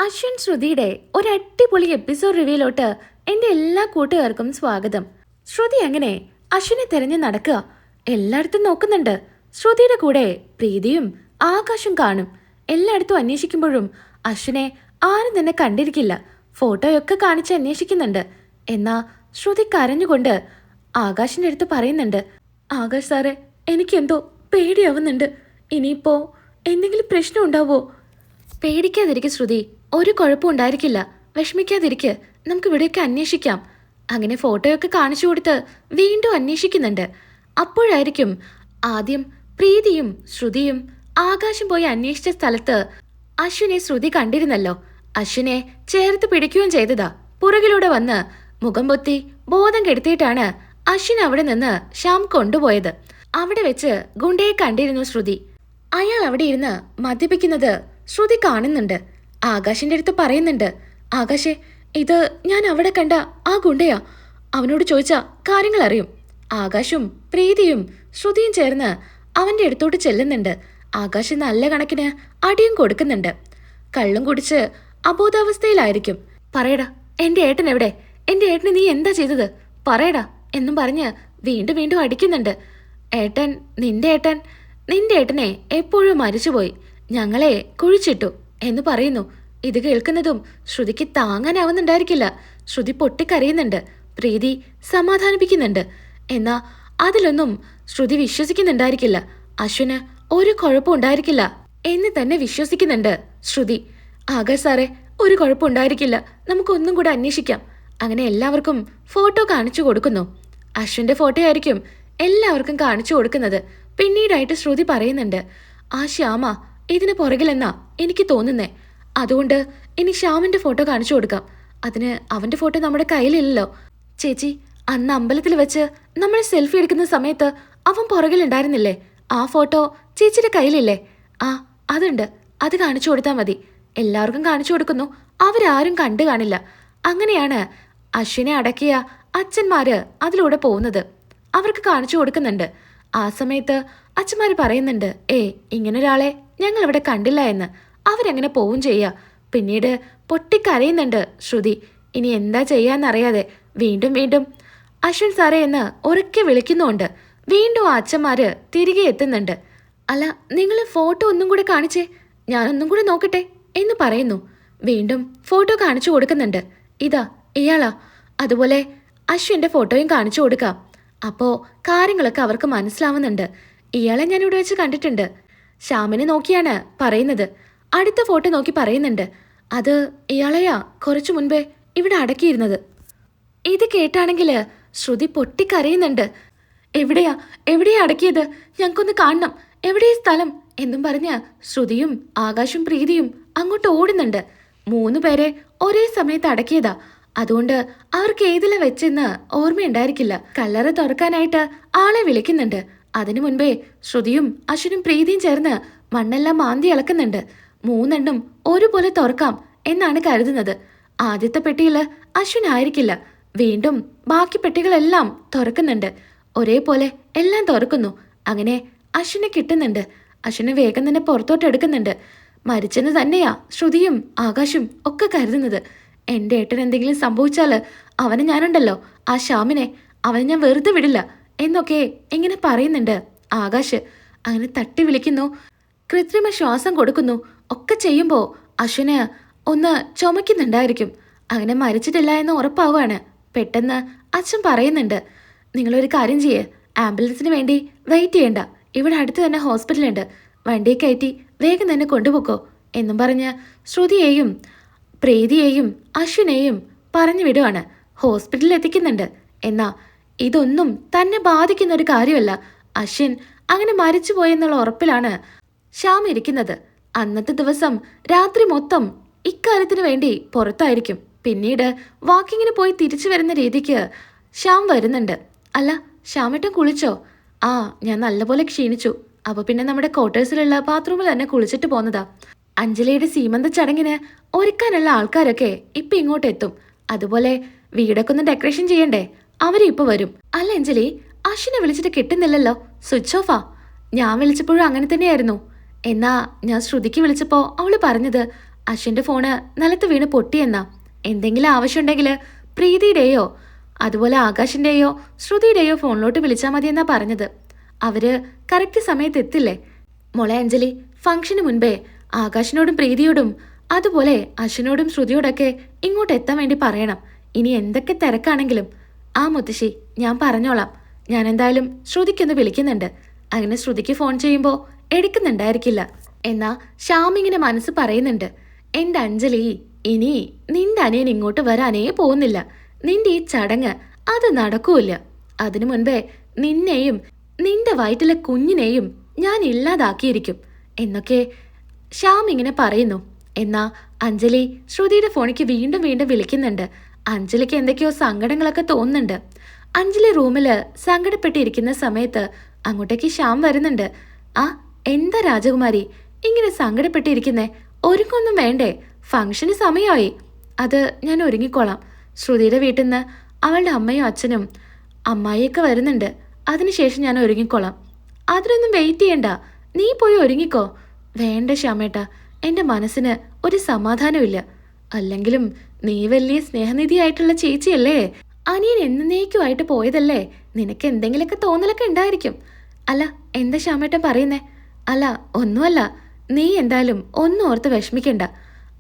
അശ്വിൻ ശ്രുതിയുടെ ഒരു അടിപൊളി എപ്പിസോഡ് റിവ്യൂലോട്ട് എന്റെ എല്ലാ കൂട്ടുകാർക്കും സ്വാഗതം. ശ്രുതി അങ്ങനെ അശ്വിനെ തെരഞ്ഞു നടക്കുക. എല്ലായിടത്തും നോക്കുന്നുണ്ട്. ശ്രുതിയുടെ കൂടെ പ്രീതിയും ആകാശും കാണും. എല്ലായിടത്തും അന്വേഷിക്കുമ്പോഴും അശ്വിനെ ആരും തന്നെ കണ്ടിരിക്കില്ല. ഫോട്ടോയൊക്കെ കാണിച്ച് അന്വേഷിക്കുന്നുണ്ട്. എന്നാ ശ്രുതി കരഞ്ഞുകൊണ്ട് ആകാശിന്റെ അടുത്ത് പറയുന്നുണ്ട്, ആകാശ് സാറേ, എനിക്കെന്തോ പേടിയാവുന്നുണ്ട്. ഇനിയിപ്പോ എന്തെങ്കിലും പ്രശ്നം ഉണ്ടാവോ? പേടിക്കാതിരിക്കെ ശ്രുതി, ഒരു കുഴപ്പം ഉണ്ടായിരിക്കില്ല. വിഷമിക്കാതിരിക്കെ, നമുക്ക് ഇവിടെയൊക്കെ അന്വേഷിക്കാം. അങ്ങനെ ഫോട്ടോയൊക്കെ കാണിച്ചു കൊടുത്ത് വീണ്ടും അന്വേഷിക്കുന്നുണ്ട്. അപ്പോഴായിരിക്കും ആദ്യം പ്രീതിയും ശ്രുതിയും ആകാശം പോയി അന്വേഷിച്ച സ്ഥലത്ത് അശ്വിനെ ശ്രുതി കണ്ടിരുന്നല്ലോ. അശ്വിനെ ചേർത്ത് പിടിക്കുകയും ചെയ്തതാ. പുറകിലൂടെ വന്ന് മുഖം പൊത്തി ബോധം കെടുത്തിയിട്ടാണ് അശ്വിൻ അവിടെ നിന്ന് ശ്യാം കൊണ്ടുപോയത്. അവിടെ വെച്ച് ഗുണ്ടയെ കണ്ടിരുന്നു ശ്രുതി. അയാൾ അവിടെ ഇരുന്ന് മദ്യപിക്കുന്നത് ശ്രുതി കാണുന്നുണ്ട്. ആകാശിന്റെ അടുത്ത് പറയുന്നുണ്ട്, ആകാശേ, ഇത് ഞാൻ അവിടെ കണ്ട ആ ഗുണ്ടയാ. അവനോട് ചോദിച്ച കാര്യങ്ങൾ അറിയും. ആകാശും പ്രീതിയും ശ്രുതിയും ചേർന്ന് അവന്റെ അടുത്തോട്ട് ചെല്ലുന്നുണ്ട്. ആകാശ് നല്ല കണക്കിന് അടിയും കൊടുക്കുന്നുണ്ട്. കള്ളും കുടിച്ച് അബോധാവസ്ഥയിലായിരിക്കും. പറയടാ, എന്റെ ഏട്ടൻ എവിടെ? എന്റെ ഏട്ടന് നീ എന്താ ചെയ്തത്? പറയടാ എന്നും പറഞ്ഞ് വീണ്ടും വീണ്ടും അടിക്കുന്നുണ്ട്. ഏട്ടൻ, നിന്റെ ഏട്ടനെ എപ്പോഴും മരിച്ചുപോയി. ഞങ്ങളെ കുഴിച്ചിട്ടു എന്ന് പറയുന്നു. ഇത് കേൾക്കുന്നതും ശ്രുതിക്ക് താങ്ങാനാവുന്നുണ്ടായിരിക്കില്ല. ശ്രുതി പൊട്ടിക്കരയുന്നുണ്ട്. പ്രീതി സമാധാനിപ്പിക്കുന്നുണ്ട്. എന്നാ അതിലൊന്നും ശ്രുതി വിശ്വസിക്കുന്നുണ്ടായിരിക്കില്ല. അശ്വിന് ഒരു കുഴപ്പം ഉണ്ടായിരിക്കില്ല എന്ന് തന്നെ വിശ്വസിക്കുന്നുണ്ട് ശ്രുതി. ആകാശ് സാറേ, ഒരു കുഴപ്പം ഉണ്ടായിരിക്കില്ല, നമുക്കൊന്നും കൂടെ അന്വേഷിക്കാം. അങ്ങനെ എല്ലാവർക്കും ഫോട്ടോ കാണിച്ചു കൊടുക്കുന്നു. അശ്വിന്റെ ഫോട്ടോ ആയിരിക്കും എല്ലാവർക്കും കാണിച്ചു കൊടുക്കുന്നത്. പിന്നീടായിട്ട് ശ്രുതി പറയുന്നുണ്ട്, ആ ശ്യാമ ഇതിന് പുറകിലെന്നാ എനിക്ക് തോന്നുന്നേ. അതുകൊണ്ട് ഇനി ശ്യാമിന്റെ ഫോട്ടോ കാണിച്ചു കൊടുക്കാം. അതിന് അവന്റെ ഫോട്ടോ നമ്മുടെ കയ്യിലില്ലല്ലോ. ചേച്ചി, അന്ന് അമ്പലത്തിൽ വെച്ച് നമ്മൾ സെൽഫി എടുക്കുന്ന സമയത്ത് അവൻ പുറകിലുണ്ടായിരുന്നില്ലേ? ആ ഫോട്ടോ ചേച്ചിയുടെ കയ്യിലില്ലേ? ആ, അതുണ്ട്. അത് കാണിച്ചു കൊടുത്താൽ മതി. എല്ലാവർക്കും കാണിച്ചു കൊടുക്കുന്നു. അവരാരും കണ്ടു കാണില്ല. അങ്ങനെയാണ് അശ്വിനെ അടക്കിയ അച്ഛന്മാര് അതിലൂടെ പോകുന്നത്. അവർക്ക് കാണിച്ചു കൊടുക്കുന്നുണ്ട്. ആ സമയത്ത് അച്ഛന്മാര് പറയുന്നുണ്ട്, ഇങ്ങനൊരാളെ ഞങ്ങൾ ഇവിടെ കണ്ടില്ല എന്ന്. അവരെങ്ങനെ പോവും ചെയ്യാ. പിന്നീട് പൊട്ടിക്കരയുന്നുണ്ട് ശ്രുതി. ഇനി എന്താ ചെയ്യാന്നറിയാതെ വീണ്ടും വീണ്ടും അശ്വിൻ സാറേ എന്ന് ഉറക്കെ വിളിക്കുന്നുണ്ട്. വീണ്ടും ആ അച്ഛന്മാര് തിരികെ എത്തുന്നുണ്ട്. അല്ല, നിങ്ങൾ ഫോട്ടോ ഒന്നും കൂടെ കാണിച്ചേ, ഞാനൊന്നും കൂടെ നോക്കട്ടെ എന്ന് പറയുന്നു. വീണ്ടും ഫോട്ടോ കാണിച്ചു കൊടുക്കുന്നുണ്ട്. ഇതാ ഇയാളാ. അതുപോലെ അശ്വിന്റെ ഫോട്ടോയും കാണിച്ചു കൊടുക്കാം. അപ്പോ കാര്യങ്ങളൊക്കെ അവർക്ക് മനസ്സിലാവുന്നുണ്ട്. ഇയാളെ ഞാൻ ഇവിടെ വെച്ച് കണ്ടിട്ടുണ്ട്. ശ്യാമിനെ നോക്കിയാണ് പറയുന്നത്. അടുത്ത ഫോട്ടോ നോക്കി പറയുന്നുണ്ട്, അത് ഇയാളെയാ കുറച്ചു മുൻപേ ഇവിടെ അടക്കിയിരുന്നത്. ഇത് കേട്ടാണെങ്കിൽ ശ്രുതി പൊട്ടിക്കരയുന്നുണ്ട്. എവിടെയാ എവിടെയാ അടക്കിയത്? ഞങ്ങൾക്കൊന്ന് കാണണം. എവിടെയാ സ്ഥലം എന്നും പറഞ്ഞ് ശ്രുതിയും ആകാശും പ്രീതിയും അങ്ങോട്ട് ഓടുന്നുണ്ട്. 3 പേരെ ഒരേ സമയത്ത് അടക്കിയതാ. അതുകൊണ്ട് അവർക്ക് ഏതില വെച്ചെന്ന് ഓർമ്മയുണ്ടായിരിക്കില്ല. കല്ലറ തുറക്കാനായിട്ട് ആളെ വിളിക്കുന്നുണ്ട്. അതിനു മുൻപേ ശ്രുതിയും അശ്വിനും പ്രീതിയും ചേർന്ന് മണ്ണെല്ലാം മാന്തി ഇളക്കുന്നുണ്ട്. 3 എണ്ണം ഒരുപോലെ തുറക്കാം എന്നാണ് കരുതുന്നത്. ആദ്യത്തെ പെട്ടിയില് അശ്വിൻ ആയിരിക്കില്ല. വീണ്ടും ബാക്കി പെട്ടികളെല്ലാം തുറക്കുന്നുണ്ട്. ഒരേപോലെ എല്ലാം തുറക്കുന്നു. അങ്ങനെ അശ്വിനെ കിട്ടുന്നുണ്ട്. അശ്വിനെ വേഗം തന്നെ പുറത്തോട്ട് എടുക്കുന്നുണ്ട്. മരിച്ചെന്ന് തന്നെയാ ശ്രുതിയും ആകാശും ഒക്കെ കരുതുന്നത്. എന്റെ ഏട്ടൻ എന്തെങ്കിലും സംഭവിച്ചാല് അവനെ ഞാനുണ്ടല്ലോ, ആ ശ്യാമിനെ, അവനെ ഞാൻ വെറുതെ വിടില്ല എന്നൊക്കെ ഇങ്ങനെ പറയുന്നുണ്ട് ആകാശ്. അങ്ങനെ തട്ടി വിളിക്കുന്നു, കൃത്രിമ ശ്വാസം കൊടുക്കുന്നു. ഒക്കെ ചെയ്യുമ്പോൾ അശ്വിന് ഒന്ന് ചുമക്കുന്നുണ്ടായിരിക്കും. അങ്ങനെ മരിച്ചിട്ടില്ല എന്ന് ഉറപ്പാവാണ്. പെട്ടെന്ന് അച്ഛൻ പറയുന്നുണ്ട്, നിങ്ങളൊരു കാര്യം ചെയ്യേ, ആംബുലൻസിന് വേണ്ടി വെയിറ്റ് ചെയ്യണ്ട. ഇവിടെ അടുത്ത് തന്നെ ഹോസ്പിറ്റലുണ്ട്. വണ്ടിയെ കയറ്റി വേഗം തന്നെ കൊണ്ടുപോക്കോ എന്നും പറഞ്ഞ് ശ്രുതിയെയും പ്രീതിയെയും അശ്വിനെയും പറഞ്ഞു വിടുവാണ്. ഹോസ്പിറ്റലിൽ എത്തിക്കുന്നുണ്ട്. എന്നാ ഇതൊന്നും തന്നെ ബാധിക്കുന്ന ഒരു കാര്യമല്ല. അശ്വിൻ അങ്ങനെ മരിച്ചുപോയെന്നുള്ള ഉറപ്പിലാണ് ശ്യാം ഇരിക്കുന്നത്. അന്നത്തെ ദിവസം രാത്രി മൊത്തം ഇക്കാര്യത്തിന് വേണ്ടി പുറത്തായിരിക്കും. പിന്നീട് വാക്കിങ്ങിന് പോയി തിരിച്ചു വരുന്ന രീതിക്ക് ശ്യാം വരുന്നുണ്ട്. അല്ല, ശ്യാമേട്ടൻ കുളിച്ചോ? ആ, ഞാൻ നല്ലപോലെ ക്ഷീണിച്ചു. അപ്പൊ പിന്നെ നമ്മുടെ ക്വാർട്ടേഴ്സിലുള്ള ബാത്റൂമിൽ തന്നെ കുളിച്ചിട്ട് പോന്നതാ. അഞ്ജലിയുടെ സീമന്ത ചടങ്ങിന് ഒരുക്കാനുള്ള ആൾക്കാരൊക്കെ ഇപ്പൊ ഇങ്ങോട്ട് എത്തും. അതുപോലെ വീടൊക്കെ ഒന്ന് ഡെക്കറേഷൻ ചെയ്യണ്ടേ, അവരിപ്പോ വരും. അല്ല അഞ്ജലി, അശ്വിനെ വിളിച്ചിട്ട് കിട്ടുന്നില്ലല്ലോ, സ്വിച്ച് ഓഫാ. ഞാൻ വിളിച്ചപ്പോഴും അങ്ങനെ തന്നെയായിരുന്നു. എന്നാ ഞാൻ ശ്രുതിക്ക് വിളിച്ചപ്പോ അവള് പറഞ്ഞത് അശ്വിന്റെ ഫോണ് നിലത്ത് വീണ് പൊട്ടിയെന്നാ. എന്തെങ്കിലും ആവശ്യമുണ്ടെങ്കിൽ പ്രീതിയുടെയോ അതുപോലെ ആകാശിന്റെയോ ശ്രുതിയുടെയോ ഫോണിലോട്ട് വിളിച്ചാൽ മതിയെന്നാ പറഞ്ഞത്. അവര് കറക്റ്റ് സമയത്ത് എത്തില്ലേ. മോളെ അഞ്ജലി, ഫംഗ്ഷന് മുൻപേ ആകാശിനോടും പ്രീതിയോടും അതുപോലെ അശ്വിനോടും ശ്രുതിയോടൊക്കെ ഇങ്ങോട്ട് എത്താൻ വേണ്ടി പറയണം. ഇനി എന്തൊക്കെ തിരക്കാണെങ്കിലും. ആ മുത്തശ്ശി, ഞാൻ പറഞ്ഞോളാം. ഞാൻ എന്തായാലും ശ്രുതിക്കൊന്ന് വിളിക്കുന്നുണ്ട്. അങ്ങനെ ശ്രുതിക്ക് ഫോൺ ചെയ്യുമ്പോൾ എടുക്കുന്നുണ്ടായിരിക്കില്ല. എന്നാ ശ്യാമിങ്ങനെ മനസ്സ് പറയുന്നുണ്ട്, എൻ്റെ അഞ്ജലി, ഇനി നിന്റെ അനിയൻ ഇങ്ങോട്ട് വരാനേ പോകുന്നില്ല. നിന്റെ ഈ ചടങ്ങ് അത് നടക്കൂല. അതിനു മുൻപേ നിന്നെയും നിന്റെ വയറ്റിലെ കുഞ്ഞിനെയും ഞാൻ ഇല്ലാതാക്കിയിരിക്കും എന്നൊക്കെ ശ്യാം ഇങ്ങനെ പറയുന്നു. എന്നാ അഞ്ജലി ശ്രുതിയുടെ ഫോണിക്ക് വീണ്ടും വീണ്ടും വിളിക്കുന്നുണ്ട്. അഞ്ജലിക്ക് എന്തൊക്കെയോ സങ്കടങ്ങളൊക്കെ തോന്നുന്നുണ്ട്. അഞ്ജലി റൂമില് സങ്കടപ്പെട്ടിരിക്കുന്ന സമയത്ത് അങ്ങോട്ടേക്ക് ശ്യാം വരുന്നുണ്ട്. ആ, എന്താ രാജകുമാരി ഇങ്ങനെ സങ്കടപ്പെട്ടിരിക്കുന്നേ? ഒരുങ്ങൊന്നും വേണ്ടേ? ഫംഗ്ഷന് സമയമായി. അത് ഞാൻ ഒരുങ്ങിക്കോളാം. ശ്രുതിയുടെ വീട്ടിൽ നിന്ന് അവളുടെ അമ്മയും അച്ഛനും അമ്മായിയൊക്കെ വരുന്നുണ്ട്. അതിനുശേഷം ഞാൻ ഒരുങ്ങിക്കോളാം. അതിനൊന്നും വെയിറ്റ് ചെയ്യണ്ട, നീ പോയി ഒരുങ്ങിക്കോ. വേണ്ട ശ്യാമേട്ടാ, എൻ്റെ മനസ്സിന് ഒരു സമാധാനമില്ല. അല്ലെങ്കിലും നീ വലിയ സ്നേഹനിധിയായിട്ടുള്ള ചേച്ചിയല്ലേ. അനിയൻ എന്നേക്കുമായിട്ട് പോയതല്ലേ. നിനക്ക് എന്തെങ്കിലുമൊക്കെ തോന്നലൊക്കെ ഉണ്ടായിരിക്കും. അല്ല, എന്താ ശ്യാമേട്ടൻ പറയുന്നേ? അല്ല, ഒന്നുമല്ല. നീ എന്തായാലും ഒന്നും ഓർത്ത് വിഷമിക്കണ്ട.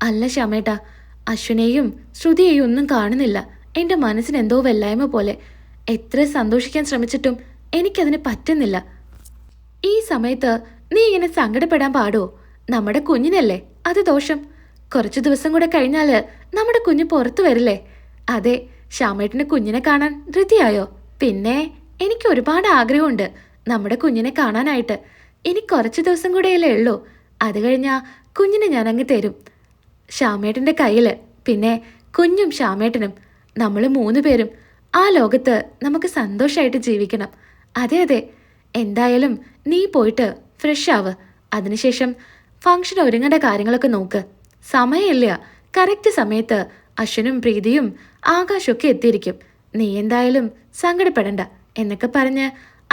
അല്ല ശ്യാമേട്ടാ, അശ്വിനെയും ശ്രുതിയെയും ഒന്നും കാണുന്നില്ല. എൻ്റെ മനസ്സിന് എന്തോ വല്ലായ്മ പോലെ. എത്ര സന്തോഷിക്കാൻ ശ്രമിച്ചിട്ടും എനിക്കതിന് പറ്റുന്നില്ല. ഈ സമയത്ത് നീ ഇങ്ങനെ സങ്കടപ്പെടാൻ പാടോ? നമ്മുടെ കുഞ്ഞിനല്ലേ അത് ദോഷം. കുറച്ചു ദിവസം കൂടെ കഴിഞ്ഞാല് നമ്മുടെ കുഞ്ഞ് പുറത്തു വരില്ലേ? അതെ, ശ്യാമേട്ടന് കുഞ്ഞിനെ കാണാൻ ധൃതിയായോ? പിന്നെ എനിക്ക് ഒരുപാട് ആഗ്രഹമുണ്ട് നമ്മുടെ കുഞ്ഞിനെ കാണാനായിട്ട്. ഇനി കുറച്ച് ദിവസം കൂടെയല്ലേ ഉള്ളൂ. അത് കഴിഞ്ഞാ കുഞ്ഞിനെ ഞാൻ അങ്ങ് തരും ശ്യാമേട്ടൻ്റെ കയ്യില്. പിന്നെ കുഞ്ഞും ശ്യാമേട്ടനും, നമ്മൾ 3 പേരും ആ ലോകത്ത് നമുക്ക് സന്തോഷമായിട്ട് ജീവിക്കണം. അതെ അതെ, എന്തായാലും നീ പോയിട്ട് ഫ്രഷ് ആവ്. അതിനുശേഷം ഫംഗ്ഷൻ ഒരുങ്ങേണ്ട കാര്യങ്ങളൊക്കെ നോക്ക്. സമയമില്ല. കറക്റ്റ് സമയത്ത് അശ്വിനും പ്രീതിയും ആകാശമൊക്കെ എത്തിയിരിക്കും. നീ എന്തായാലും സങ്കടപ്പെടണ്ട എന്നൊക്കെ പറഞ്ഞ്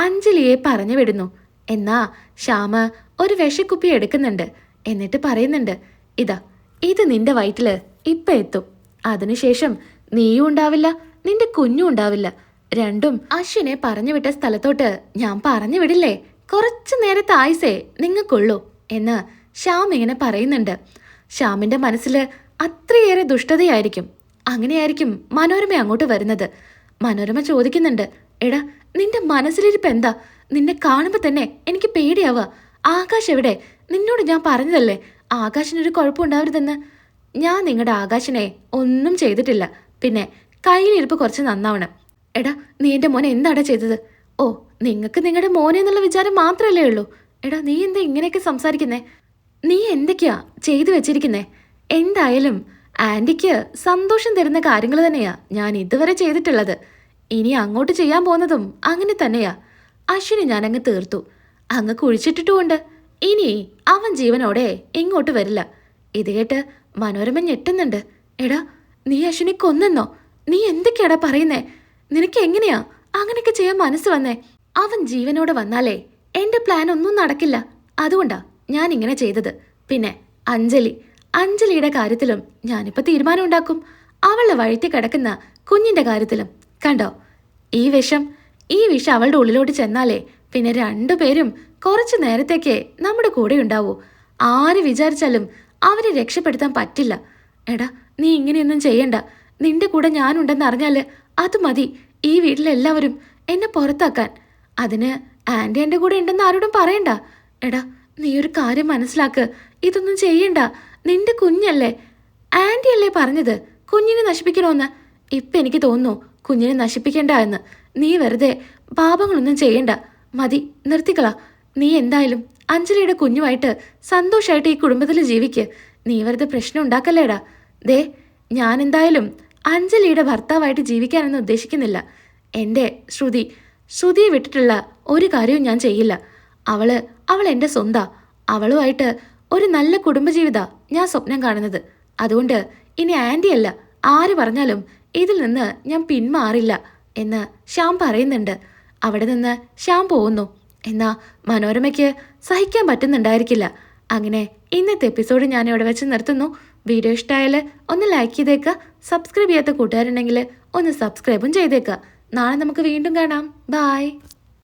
അഞ്ജലിയെ പറഞ്ഞു വിടുന്നു. എന്നാ ശ്യാമ ഒരു വിഷക്കുപ്പി എടുക്കുന്നുണ്ട്. എന്നിട്ട് പറയുന്നുണ്ട്, ഇതാ, ഇത് നിന്റെ വയറ്റില് ഇപ്പൊ എത്തും. അതിനുശേഷം നീയും ഉണ്ടാവില്ല, നിന്റെ കുഞ്ഞും ഉണ്ടാവില്ല. രണ്ടും അശ്വിനെ പറഞ്ഞു വിട്ട സ്ഥലത്തോട്ട് ഞാൻ പറഞ്ഞു വിടില്ലേ. കുറച്ചു നേരത്തെ ആയുസേ നിങ്ങൾക്കുള്ളൂ എന്ന് ശ്യാം ഇങ്ങനെ പറയുന്നുണ്ട്. ശ്യാമിന്റെ മനസ്സിൽ അത്രയേറെ ദുഷ്ടതയായിരിക്കും. അങ്ങനെയായിരിക്കും മനോരമ അങ്ങോട്ട് വരുന്നത്. മനോരമ ചോദിക്കുന്നുണ്ട്, എടാ, നിന്റെ മനസ്സിലിരിപ്പ് എന്താ? നിന്നെ കാണുമ്പോൾ തന്നെ എനിക്ക് പേടിയാവുക. ആകാശ് എവിടെ? നിന്നോട് ഞാൻ പറഞ്ഞതല്ലേ ആകാശിനൊരു കുഴപ്പമുണ്ടാവരുതെന്ന്. ഞാൻ നിങ്ങളുടെ ആകാശിനെ ഒന്നും ചെയ്തിട്ടില്ല. പിന്നെ കയ്യിലിരിപ്പ് കുറച്ച് നന്നാവണം. എടാ, നീ എൻ്റെ മോനെ എന്താടാ ചെയ്തത്? ഓ, നിങ്ങൾക്ക് നിങ്ങളുടെ മോനെ എന്നുള്ള വിചാരം മാത്രമല്ലേ ഉള്ളൂ. എടാ, നീ എന്താ ഇങ്ങനെയൊക്കെ സംസാരിക്കുന്നേ? നീ എന്തൊക്കെയാ ചെയ്തു വെച്ചിരിക്കുന്നേ? എന്തായാലും ആൻറ്റിക്ക് സന്തോഷം തരുന്ന കാര്യങ്ങൾ തന്നെയാ ഞാൻ ഇതുവരെ ചെയ്തിട്ടുള്ളത്. ഇനി അങ്ങോട്ട് ചെയ്യാൻ പോകുന്നതും അങ്ങനെ തന്നെയാ. അശ്വിനെ ഞാൻ അങ്ങ് തീർത്തു, അങ്ങ് കുഴിച്ചിട്ടിട്ടുമുണ്ട്. ഇനി അവൻ ജീവനോടെ ഇങ്ങോട്ട് വരില്ല. ഇത് കേട്ട് മനോരമ ഞെട്ടുന്നുണ്ട്. എടാ, നീ അശ്വിനെ കൊന്നെന്നോ? നീ എന്തൊക്കെയാടാ പറയുന്നേ? നിനക്ക് എങ്ങനെയാ അങ്ങനെയൊക്കെ ചെയ്യാൻ മനസ്സ് വന്നേ? അവൻ ജീവനോടെ വന്നാലേ എൻ്റെ പ്ലാൻ ഒന്നും നടക്കില്ല. അതുകൊണ്ടാ ഞാൻ ഇങ്ങനെ ചെയ്തത്. പിന്നെ അഞ്ജലിയുടെ കാര്യത്തിലും ഞാനിപ്പോൾ തീരുമാനം ഉണ്ടാക്കും. അവളുടെ വഴിക്ക് കിടക്കുന്ന കുഞ്ഞിൻ്റെ കാര്യത്തിലും. കണ്ടോ, ഈ വിഷം അവളുടെ ഉള്ളിലോട്ട് ചെന്നാലേ പിന്നെ 2 പേരും കുറച്ചു നേരത്തേക്കേ നമ്മുടെ കൂടെ ഉണ്ടാവൂ. ആര് വിചാരിച്ചാലും അവരെ രക്ഷപ്പെടുത്താൻ പറ്റില്ല. എടാ, നീ ഇങ്ങനെയൊന്നും ചെയ്യണ്ട. നിന്റെ കൂടെ ഞാനുണ്ടെന്ന് അറിഞ്ഞാൽ അത് മതി ഈ വീട്ടിലെല്ലാവരും എന്നെ പുറത്താക്കാൻ. അതിന് ആൻറ്റി എൻ്റെ കൂടെ ഉണ്ടെന്ന് ആരോടും പറയണ്ട. എടാ, നീ ഒരു കാര്യം മനസ്സിലാക്ക്. ഇതൊന്നും ചെയ്യണ്ട. നിന്റെ കുഞ്ഞല്ലേ. ആൻറ്റി അല്ലേ പറഞ്ഞത് കുഞ്ഞിനെ നശിപ്പിക്കണമെന്ന്? ഇപ്പം എനിക്ക് തോന്നുന്നു കുഞ്ഞിനെ നശിപ്പിക്കണ്ട എന്ന്. നീ വെറുതെ പാപങ്ങളൊന്നും ചെയ്യണ്ട. മതി, നിർത്തിക്കളാ. നീ എന്തായാലും അഞ്ജലിയുടെ കുഞ്ഞുമായിട്ട് സന്തോഷമായിട്ട് ഈ കുടുംബത്തിൽ ജീവിക്ക്. നീ വെറുതെ പ്രശ്നം ഉണ്ടാക്കല്ലേടാ. ദേ, ഞാൻ എന്തായാലും അഞ്ജലിയുടെ ഭർത്താവായിട്ട് ജീവിക്കാനൊന്നും ഉദ്ദേശിക്കുന്നില്ല. എൻ്റെ ശ്രുതിയെ വിട്ടിട്ടുള്ള ഒരു കാര്യവും ഞാൻ ചെയ്യില്ല. അവൾ എൻ്റെ സ്വന്താ. അവളുമായിട്ട് ഒരു നല്ല കുടുംബജീവിത ഞാൻ സ്വപ്നം കാണുന്നത്. അതുകൊണ്ട് ഇനി ആൻറ്റിയല്ല ആര് പറഞ്ഞാലും ഇതിൽ നിന്ന് ഞാൻ പിന്മാറില്ല എന്ന് ശ്യാം പറയുന്നുണ്ട്. അവിടെ നിന്ന് ശ്യാം പോകുന്നു. എന്നാ മനോരമയ്ക്ക് സഹിക്കാൻ പറ്റുന്നുണ്ടായിരിക്കില്ല. അങ്ങനെ ഇന്നത്തെ എപ്പിസോഡ് ഞാൻ ഇവിടെ വെച്ച് നിർത്തുന്നു. വീഡിയോ ഇഷ്ടമായാൽ ഒന്ന് ലൈക്ക് ചെയ്തേക്കുക. സബ്സ്ക്രൈബ് ചെയ്യാത്ത കൂട്ടുകാരുണ്ടെങ്കിൽ ഒന്ന് സബ്സ്ക്രൈബും ചെയ്തേക്കുക. നാളെ നമുക്ക് വീണ്ടും കാണാം. ബൈ.